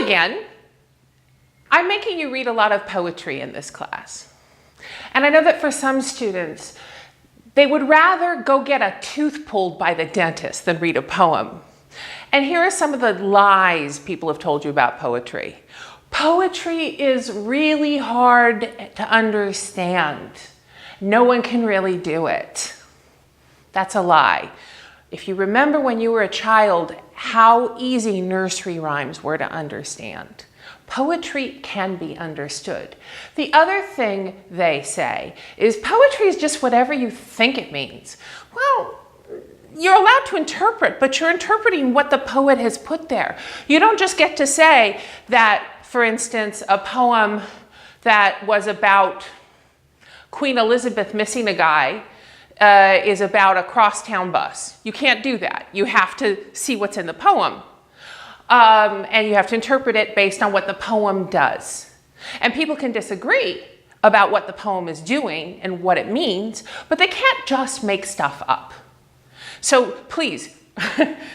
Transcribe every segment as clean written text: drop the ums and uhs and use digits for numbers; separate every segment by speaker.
Speaker 1: again, I'm making you read a lot of poetry in this class. And I know that for some students, they would rather go get a tooth pulled by the dentist than read a poem. And here are some of the lies people have told you about poetry. Poetry is really hard to understand. No one can really do it. That's a lie. If you remember when you were a child, how easy nursery rhymes were to understand. Poetry can be understood. The other thing they say is poetry is just whatever you think it means. Well, you're allowed to interpret, but you're interpreting what the poet has put there. You don't just get to say that, for instance, a poem that was about Queen Elizabeth missing a guy is about a crosstown bus. You can't do that. You have to see what's in the poem. And you have to interpret it based on what the poem does. And people can disagree about what the poem is doing and what it means, but they can't just make stuff up. So please,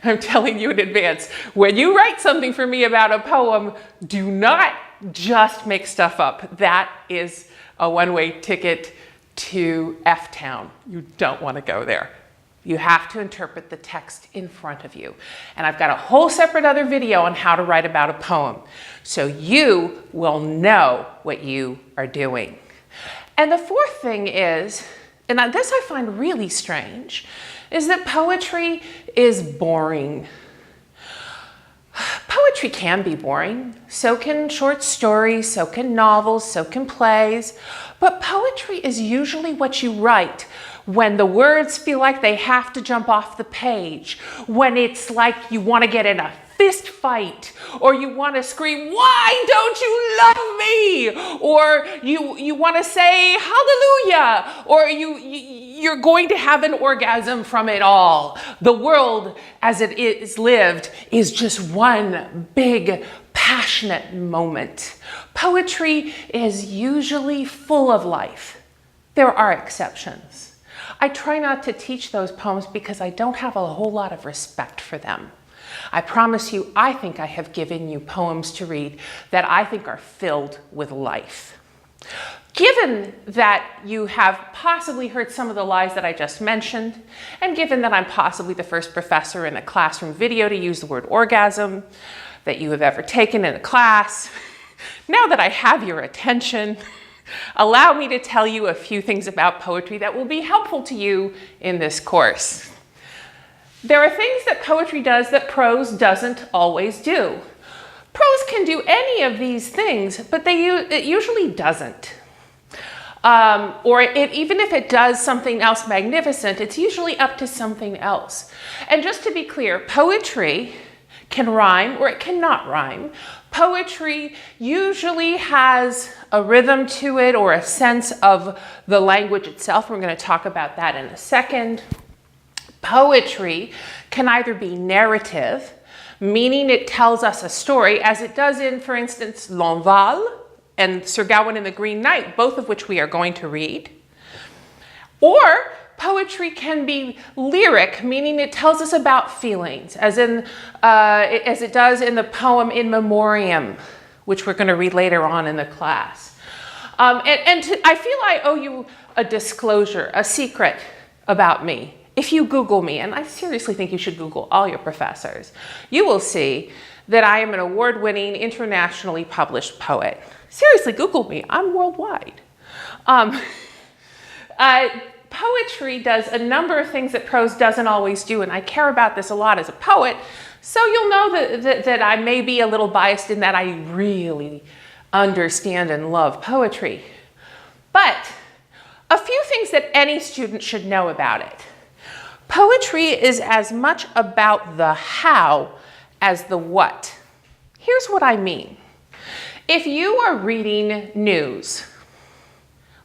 Speaker 1: I'm telling you in advance, when you write something for me about a poem, do not just make stuff up. That is a one-way ticket to F-Town. You don't want to go there. You have to interpret the text in front of you. And I've got a whole separate other video on how to write about a poem, so you will know what you are doing. And the fourth thing is, and this I find really strange, is that poetry is boring. Poetry can be boring. So can short stories, so can novels, so can plays. But poetry is usually what you write when the words feel like they have to jump off the page, when it's like you want to get in a fist fight, or you want to scream, "Why don't you love me?" Or you want to say hallelujah, or you're going to have an orgasm from it all. The world as it is lived is just one big passionate moment. Poetry is usually full of life. There are exceptions. I try not to teach those poems because I don't have a whole lot of respect for them. I promise you, I think I have given you poems to read that I think are filled with life. Given that you have possibly heard some of the lies that I just mentioned, and given that I'm possibly the first professor in a classroom video to use the word orgasm that you have ever taken in a class, now that I have your attention, allow me to tell you a few things about poetry that will be helpful to you in this course. There are things that poetry does that prose doesn't always do. Prose can do any of these things, but it usually doesn't. Even if it does something else magnificent, it's usually up to something else. And just to be clear, poetry can rhyme or it cannot rhyme. Poetry usually has a rhythm to it or a sense of the language itself. We're going to talk about that in a second. Poetry can either be narrative, meaning it tells us a story, as it does in, for instance, L'Enval and Sir Gawain and the Green Knight, both of which we are going to read. Or poetry can be lyric, meaning it tells us about feelings, as it does in the poem In Memoriam, which we're going to read later on in the class. I feel I owe you a disclosure, a secret about me. If you Google me, and I seriously think you should Google all your professors, you will see that I am an award-winning, internationally published poet. Seriously, Google me. I'm worldwide. Poetry does a number of things that prose doesn't always do, and I care about this a lot as a poet, so you'll know that I may be a little biased in that I really understand and love poetry. But a few things that any student should know about it. Poetry is as much about the how as the what. Here's what I mean. If you are reading news,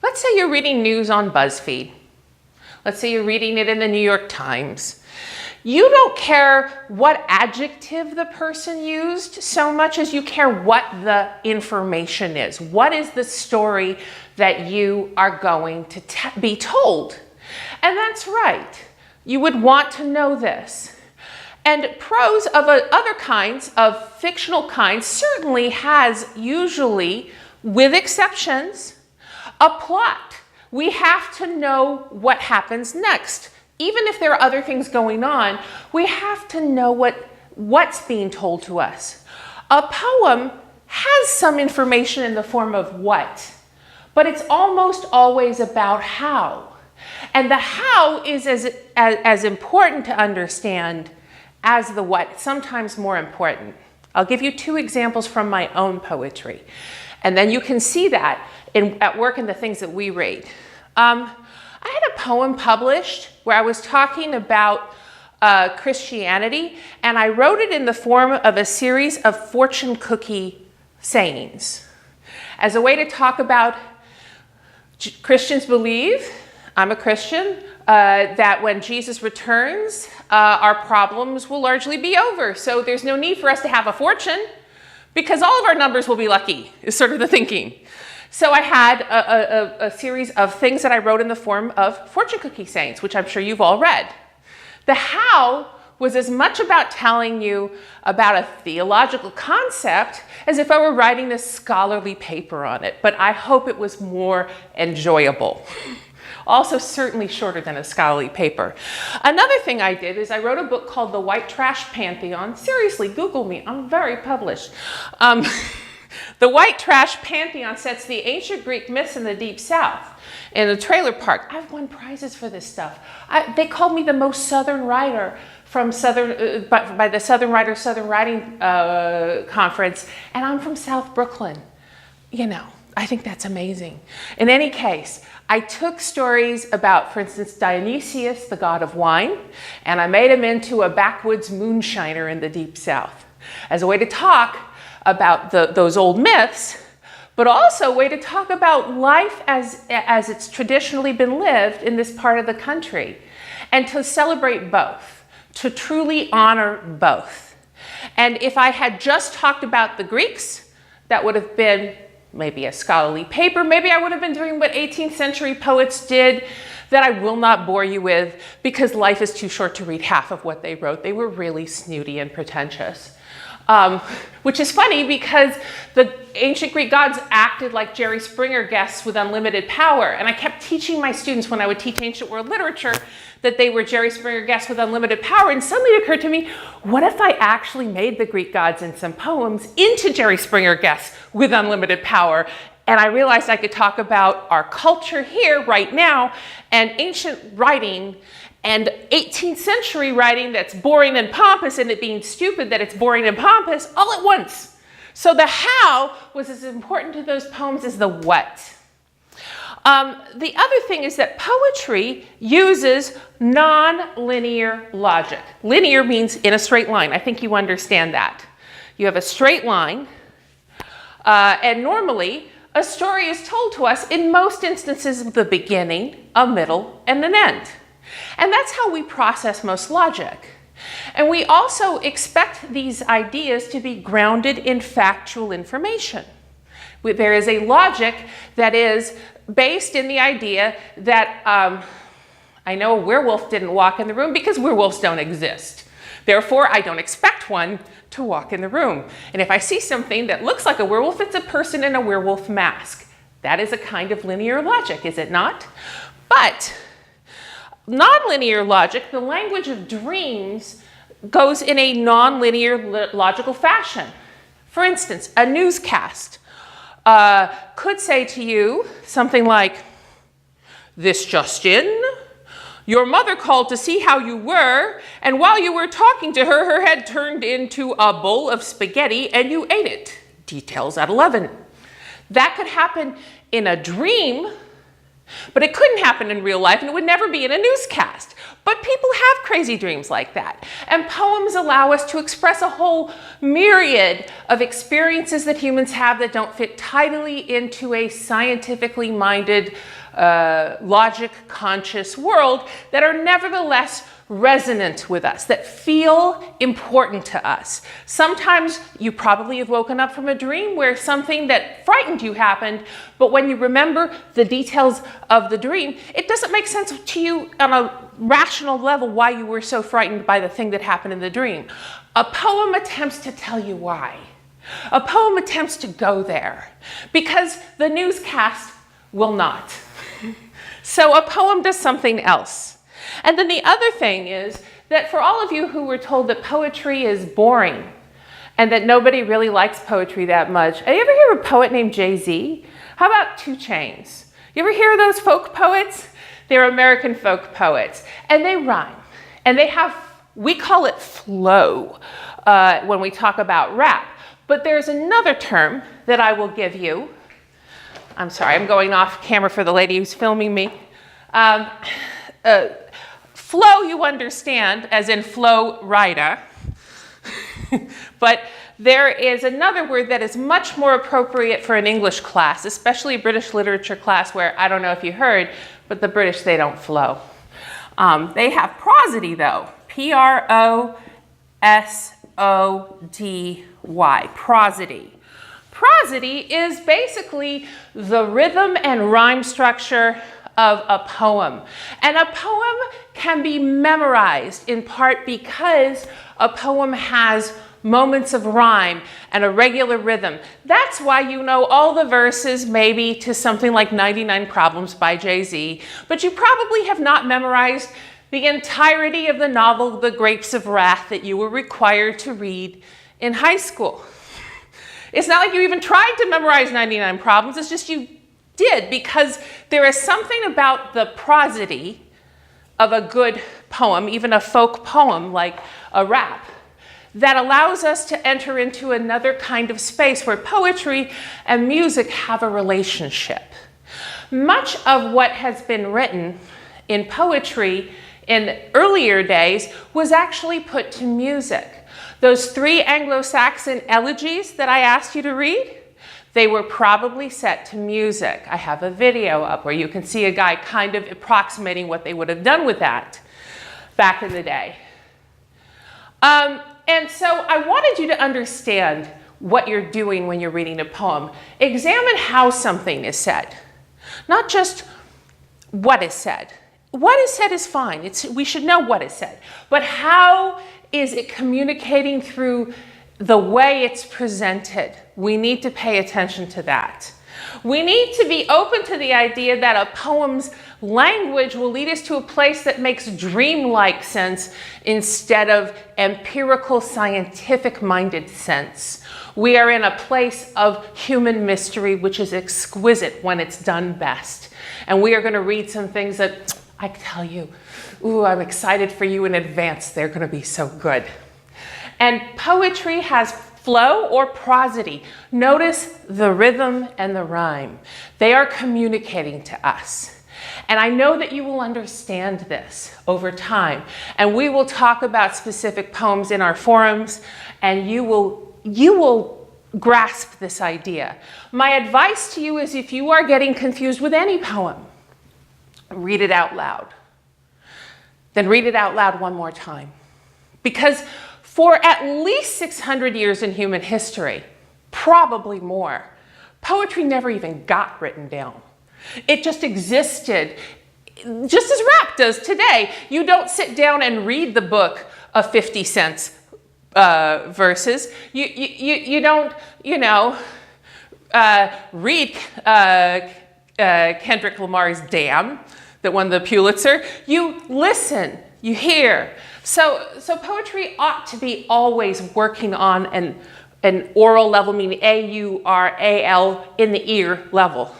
Speaker 1: let's say you're reading news on BuzzFeed. Let's say you're reading it in the New York Times. You don't care what adjective the person used so much as you care what the information is. What is the story that you are going to be told? And that's right. You would want to know this. And prose of other kinds, of fictional kinds, certainly has usually, with exceptions, a plot. We have to know what happens next. Even if there are other things going on, we have to know what's being told to us. A poem has some information in the form of what, but it's almost always about how. And the how is as important to understand as the what, sometimes more important. I'll give you two examples from my own poetry. And then you can see that at work in the things that we read. I had a poem published where I was talking about Christianity, and I wrote it in the form of a series of fortune cookie sayings. As a way to talk about Christians believe, I'm a Christian, that when Jesus returns, our problems will largely be over. So there's no need for us to have a fortune because all of our numbers will be lucky, is sort of the thinking. So I had a series of things that I wrote in the form of fortune cookie sayings, which I'm sure you've all read. The how was as much about telling you about a theological concept as if I were writing a scholarly paper on it, but I hope it was more enjoyable. Also certainly shorter than a scholarly paper. Another thing I did is I wrote a book called The White Trash Pantheon. Seriously, Google me, I'm very published. The White Trash Pantheon sets the ancient Greek myths in the Deep South in a trailer park. I've won prizes for this stuff. They called me the most Southern writer from by the Southern Writers Southern Writing Conference, and I'm from South Brooklyn. You know, I think that's amazing. In any case, I took stories about, for instance, Dionysius, the god of wine, and I made him into a backwoods moonshiner in the Deep South as a way to talk about those old myths, but also a way to talk about life as it's traditionally been lived in this part of the country, and to celebrate both, to truly honor both. And if I had just talked about the Greeks, that would have been maybe a scholarly paper. Maybe I would have been doing what 18th century poets did that I will not bore you with because life is too short to read half of what they wrote. They were really snooty and pretentious. Which is funny because the ancient Greek gods acted like Jerry Springer guests with unlimited power. And I kept teaching my students when I would teach ancient world literature that they were Jerry Springer guests with unlimited power. And suddenly it occurred to me, what if I actually made the Greek gods in some poems into Jerry Springer guests with unlimited power? And I realized I could talk about our culture here right now and ancient writing and 18th century writing that's boring and pompous, and it being stupid that it's boring and pompous all at once. So the how was as important to those poems as the what. The other thing is that poetry uses nonlinear logic. Linear means in a straight line. I think you understand that. You have a straight line, and normally a story is told to us in most instances with a beginning, a middle, and an end. And that's how we process most logic. And we also expect these ideas to be grounded in factual information. There is a logic that is based in the idea that I know a werewolf didn't walk in the room because werewolves don't exist. Therefore, I don't expect one to walk in the room. And if I see something that looks like a werewolf, it's a person in a werewolf mask. That is a kind of linear logic, is it not? But nonlinear logic, the language of dreams, goes in a nonlinear logical fashion. For instance, a newscast could say to you something like, "This just in, your mother called to see how you were, and while you were talking to her, her head turned into a bowl of spaghetti and you ate it. Details at 11. That could happen in a dream, but it couldn't happen in real life, and it would never be in a newscast. But people have crazy dreams like that. And poems allow us to express a whole myriad of experiences that humans have that don't fit tidily into a scientifically minded, logic-conscious world that are nevertheless resonant with us, that feel important to us. Sometimes you probably have woken up from a dream where something that frightened you happened, but when you remember the details of the dream, it doesn't make sense to you on a rational level why you were so frightened by the thing that happened in the dream. A poem attempts to tell you why. A poem attempts to go there because the newscast will not. So a poem does something else. And then the other thing is that for all of you who were told that poetry is boring and that nobody really likes poetry that much, you ever hear of a poet named Jay-Z? How about 2 Chainz? You ever hear of those folk poets? They're American folk poets, and they rhyme. And they have, we call it flow when we talk about rap. But there's another term that I will give you. I'm sorry, I'm going off camera for the lady who's filming me. Flow you understand, as in flow rider. But there is another word that is much more appropriate for an English class, especially a British literature class where, I don't know if you heard, but the British, they don't flow. They have prosody though, P-R-O-S-O-D-Y, prosody. Prosody is basically the rhythm and rhyme structure of a poem. And a poem can be memorized in part because a poem has moments of rhyme and a regular rhythm. That's why you know all the verses maybe to something like 99 Problems by Jay-Z, but you probably have not memorized the entirety of the novel The Grapes of Wrath that you were required to read in high school. It's not like you even tried to memorize 99 Problems, it's just you did, because there is something about the prosody of a good poem, even a folk poem like a rap, that allows us to enter into another kind of space where poetry and music have a relationship. Much of what has been written in poetry in earlier days was actually put to music. Those 3 Anglo-Saxon elegies that I asked you to read, they were probably set to music. I have a video up where you can see a guy kind of approximating what they would have done with that back in the day. And so I wanted you to understand what you're doing when you're reading a poem. Examine how something is said, not just what is said. What is said is fine. We should know what is said. But how is it communicating through the way it's presented? We need to pay attention to that. We need to be open to the idea that a poem's language will lead us to a place that makes dreamlike sense instead of empirical, scientific-minded sense. We are in a place of human mystery, which is exquisite when it's done best. And we are going to read some things that I tell you, ooh, I'm excited for you in advance. They're going to be so good. And poetry has flow or prosody. Notice the rhythm and the rhyme. They are communicating to us. And I know that you will understand this over time. And we will talk about specific poems in our forums, and you will grasp this idea. My advice to you is if you are getting confused with any poem, read it out loud. Then read it out loud one more time. Because for at least 600 years in human history, probably more, poetry never even got written down. It just existed, just as rap does today. You don't sit down and read the book of 50 Cent's verses. You don't, read Kendrick Lamar's Damn that won the Pulitzer. You listen, you hear. So poetry ought to be always working on an oral level, meaning A-U-R-A-L, in the ear level.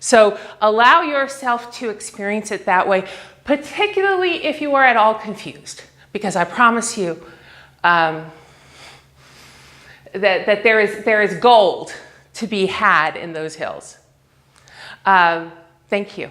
Speaker 1: So allow yourself to experience it that way, particularly if you are at all confused, because I promise you that there is gold to be had in those hills. Thank you.